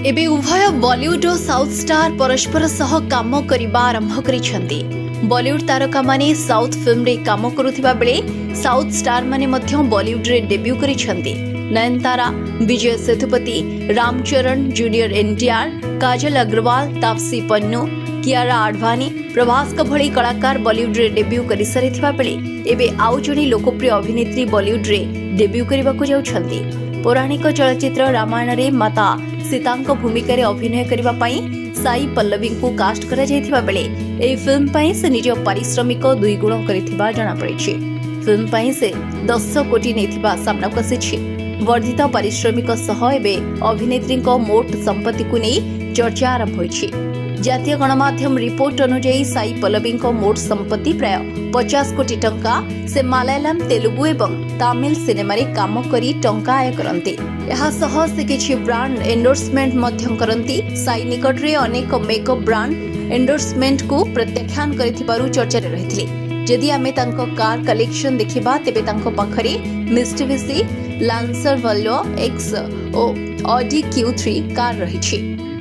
एबे उभय बॉलीवुड और साउथ स्टार परस्पर सह काम करबा आरंभ करिसेंती। बॉलीवुड तारका माने साउथ फिल्म रे काम करुथिबा बेले साउथ स्टार माने मध्य बॉलीवुड रे डेब्यू करिसेंती। नयनतारा, विजय सेतुपति, रामचरण जूनियर एनटीआर, काजल अग्रवाल, तापसी पन्नू, कियारा आडवाणी, प्रभास का भली कलाकार बॉलीवुड रे डेब्यू करि सारिथिबा बेले एबे आउ जणी लोकप्रिय अभिनेत्री बॉलीवुड रे डेब्यू करिबाकू जाउछंती। पौराणिक चलचित्र रामायण रे माता सीतांक भूमिका रे अभिनय करिबा पई साई पल्लवी को कास्ट करा जायथिबा बेले एई फिल्म पई से निज पारिश्रमिक 2 गुण करिथिबा जणा पड़िछि। फिल्म पई से 10 कोटी नेथिबा सामना कसिछि। वर्धित पारिश्रमिक सह एबे अभिनेत्री को मोट संपत्ति को नै चर्चा आरंभ होइछि। जातीय गणमाध्यम रिपोर्ट अनुसार साई पल्लवी मोट संपत्ति प्राय 50 कोटी टंका। से मलयालम, तेलुगु एवं तमिल सिनेमा रे काम करी टंका आय करंती। यहा सह से किछि ब्रांड एंडोर्समेंट मध्यम करंती। साई निकट रे अनेक मेकअप ब्रांड एंडोर्समेंट को प्रत्याख्यान करिथिबारु चर्चा रे रहिथिले। जदि आमे तांको कार कलेक्शन देखिबा तेबे तांको पाखरे मित्सुबिशी लांसर वॉल्वो एक्स ओ ऑडी Q3 कार रहिछि।